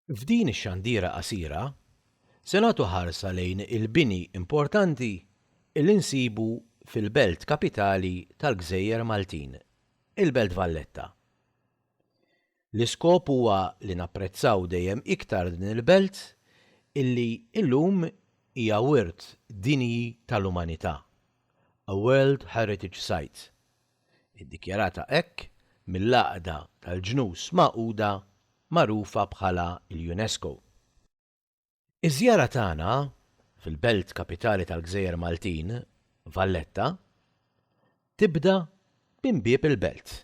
F'din ix-xandiera qasira se nagħtu ħarsa lejn il-bini importanti li nsibu fil-belt kapitali tal-Gżejjer Maltin, il-Belt Valletta. L-iskop huwa li napprezzaw dejjem iktar din il-belt illi illum hija wirt dinji tal-umanità, a World Heritage Site, iddikjarata hekk mill-Għaqda tal-Ġnus Magħquda magħrufa bħala l-UNESCO. Iż-żjara tagħna fil-belt kapitali tal-Gżejjer Maltin, Valletta, tibda b'imbieb il-belt.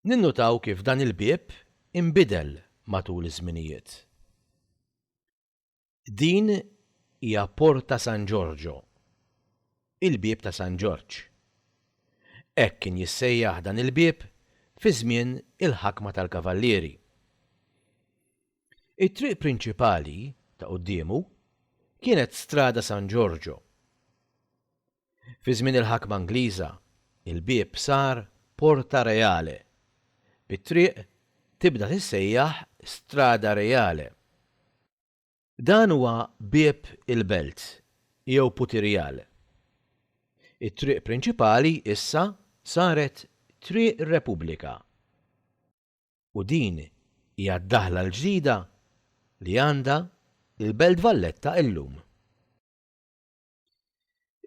Ninnutaw kif dan il-bieb inbidel matul iż-żminijiet. Din hija Porta San Giorgio, il-bieb ta' San George. Hekk kien jissejjaħ dan il-bieb fi żmien il-ħakma tal-Kavallieri. It-triq prinċipali ta' qudiemu kienet Strada San Giorgio. Fi żmien il-ħakma Ingliża, il-bieb sar Porta Reale. Bit-triq tibda tissejjaħ Strada Reale. Dan huwa bieb il-belt jew Putirjal. It-triq prinċipali issa saret Triq Repubblika. U din hija d-daħla l-ġdida li għandha il-Belt Valletta illum.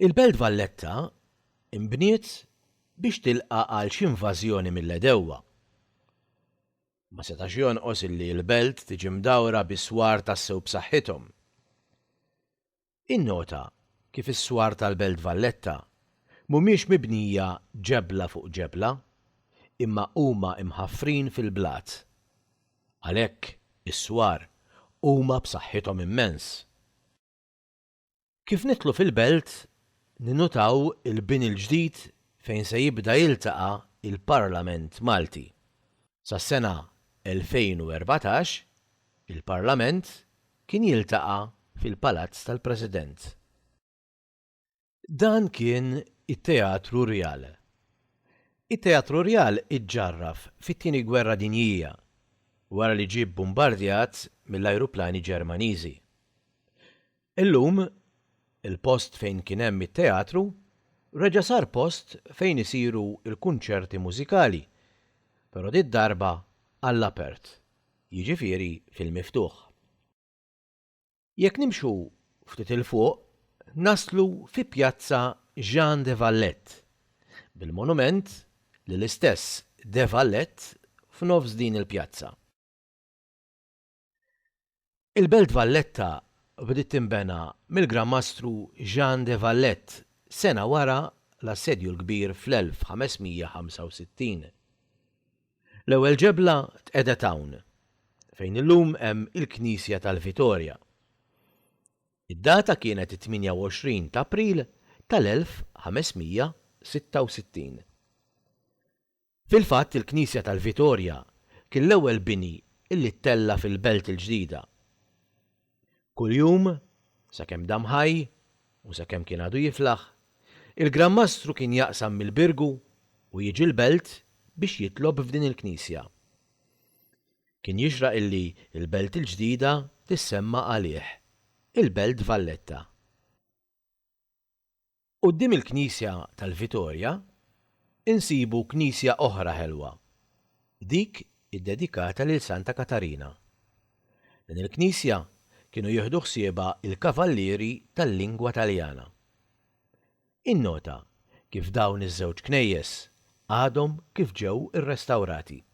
Il-Belt Valletta inbniet biex tilqa' għal xi invażjoni mill-Edewwa. Ma setax jonqos illi l-belt tiġi mdawra bi-swar tas-sew b'saħħithom. Innota kif is-swar tal-Belt Valletta mhumiex mibnija ġebla fuq ġebla, imma huma imħaffrin fil-blat. Għalhekk is-swar huma b'saħħithom immens. Kif nitlu fil-belt, ninnutaw il-bini l-ġdid fejn se jibda jiltaqa' il-Parlament Malti. Sas-sena 2014 il-Parlament kien jiltaqa' fil-Palazz tal-President. Dan kien it-Teatru Rjal. It-Teatru Rjal iġġarraf fit-Tieni Gwerra Dinjija wara li ġie bombardjat mill-ajruplani Ġermaniżi. Illum il-post fejn kien hemm it-teatru reġa' sar post fejn isiru l-kunċerti mużikali, però dit-darba għall-apert, jiġifieri fil-miftuħ. Jekk nimxu ftit il fuq, naslu fi Pjazza Jean de Valette, bil-monument lill-istess De Valette f'nofs din il-pjazza. Il-Belt Valletta bdiet tinbena mill-Gran Mastru Jean de Valette sena wara l-assedju l-kbir fl-1565. L-ewwel ġebla tqedet hawn, fejn illum hemm il-Knisja tal-Vitorja. Id-data kienet it-28 ta' April tal-1566. Fil-fatt il-Knisja tal-Vitorja kien l-ewwel bini illi ttella fil-belt il-ġdida. Kuljum, sakemm dam ħaj u sakemm kien għadu jiflaħ, il-Gran Mastru kien jaqsam mill-birgu u jiġi l-belt biex jitlob f'din il-Knisja. Kien jixraq illi il-belt il-ġdida tissemma għalih il-Belt Valletta. Quddiem il-Knisja tal-Vitorja insibu knisja oħra ħelwa, dik iddedikata lil Santa Katarina. Din il-Knisja kienu jieħdu ħsiebha il-Kavallieri tal-Lingwa Taljana. Innota kif dawn iż-żewġ knejjes għadhom kif ġew irrestawrati.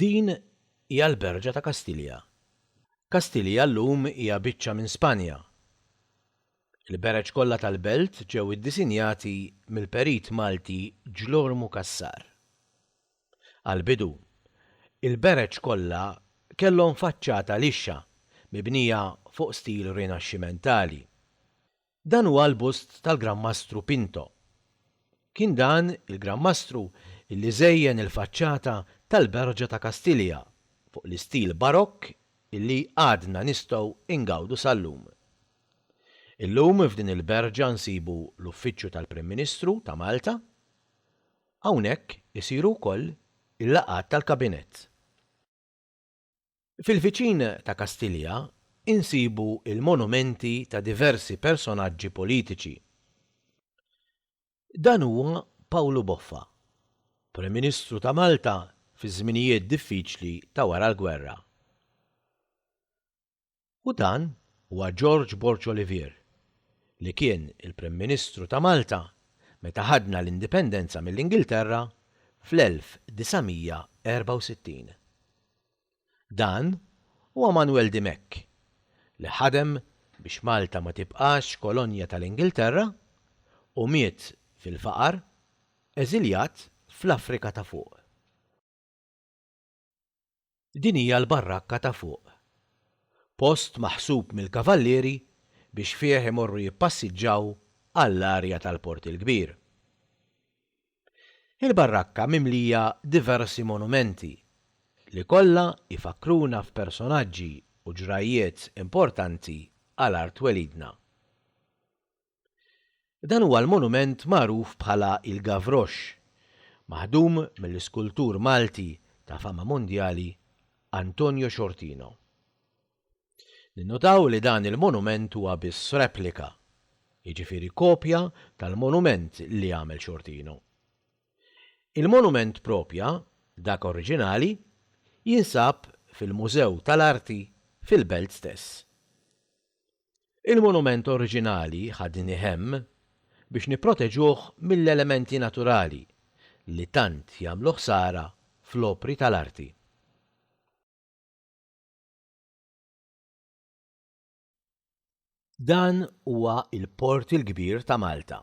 Din hija l-Berġa ta' Kastilja. Kastilja llum hija biċċa minn Spanja. Il-bereġ kollha tal-belt ġew iddisinjati mill-perit Malti Ġlormu Kassar. Għal-bidu, il-bereġ kollha kellhom faċċata lixxa mibnija fuq stil rinaxximentali. Dan huwa l-bust tal-Gran Mastru Pinto. Kien dan il-Gran Mastru illi żejjen il-faċċata tal-Berġa ta' Kastilja fuq l-istil barokk illi għadna nistgħu ingawdu sal-lum. Illum f'din il-berġa nsibu l-Uffiċċju tal-Prim Ministru ta' Malta, hawnhekk isiru wkoll il-laqgħat tal-Kabinett. Fil-viċin ta' Kastilja insibu il-monumenti ta' diversi personaġġi politiċi. Dan huwa Paolo Boffa, Prim Ministru ta' Malta fi żminijiet diffiċli ta' wara l-gwerra. U dan huwa George Borg Olivier, li kien il-Prim Ministru ta' Malta meta ħadna l-indipendenza mill-Ingilterra fl-1964. Dan huwa Manuel Dimek, li ħadem biex Malta ma tibqax kolonja tal-Ingilterra u miet fil-faqar eżiljat fl-Afrika ta' fuq. Din hija l-barrakka ta' fuq, post maħsub mill-kavallieri biex fih imorru jippassiġġaw għall-arja tal-Port il-Kbir. Il-barrakka mimlija diversi monumenti li kollha ifakruna f'personaġġi u ġrajiet importanti għal-art welidna. Dan huwa l-monument magħruf bħala il-Gavroche, maħdum mill-iskultur Malti ta' fama mondjali Antonio Shortino. Ninnotaw li dan il-monument huwa biss replika, jiġifieri kopja tal-monument li għamel Shortino. Il-monument propja, dak oriġinali, jinsab fil-Mużew tal-Arti fil-Belt stess. Il-monument oriġinali ħadni hemm biex nipproteġuh mill-elementi naturali li tant jagħmlu ħsara fl-opri tal-arti. Dan huwa il-Port il-Kbir ta' Malta.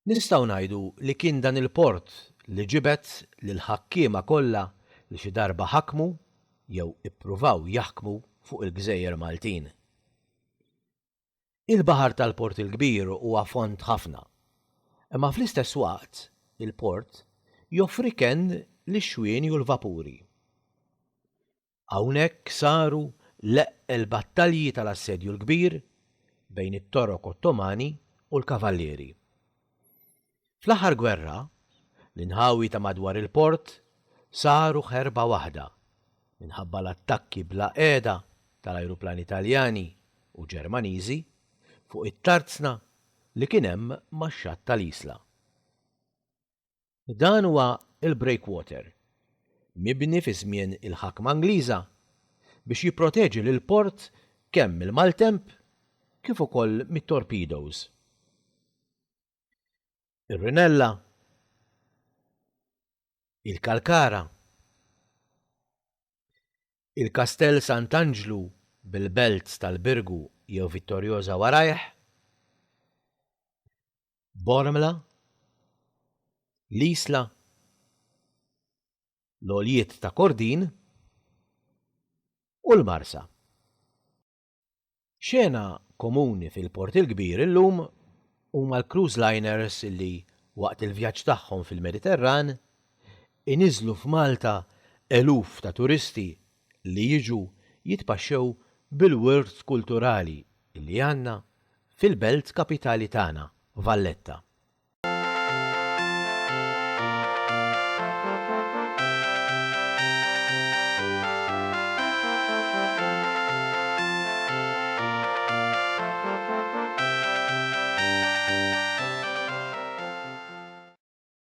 Nistgħu ngħidu li kien dan il-port li ġibet lil ħakkiema kollha li xi darba ħakmu jew ippruvaw jaħkmu fuq il-Gżejjer Maltin. Il-baħar tal-Port il-Kbir huwa font ħafna, imma fl-istess waqt il-port joffri kenn lix-xwien u l-vapuri. Hawnhekk saru l-eqqel battalji tal-assedju l-kbir bejn it-Torok Ottomani u l-Kavallieri. Fl-aħħar gwerra, l-inħawi ta' madwar il-port saru ħerba waħda minħabba l-attakki bla qiegħda tal-ajruplani Taljani u Ġermaniżi fuq it-tarzna li kien hemm max-xatt tal-isla. Dan huwa il-breakwater, mibni fi żmien il-ħakma Ingliża biex jipproteġi lil port kemm mill-maltemp kif ukoll mit-torpedoes. Ir-Rinella, il-Kalkara, il-Kastell Sant'Angelo bil-Belt tal-Birgu jew Vittorjosa warajh, Bormla, l-Isla, l-Oljiet ta' Kordin u l-Marsa. Xena komuni fil-Port il-Kbir illum huma l-cruise liners li waqt il-vjaġġ tagħhom fil-Mediterran iniżlu f'Malta eluf ta' turisti li jiġu jitpaxxew bil-wirt kulturali li għandna fil-belt kapitali tagħna, Valletta.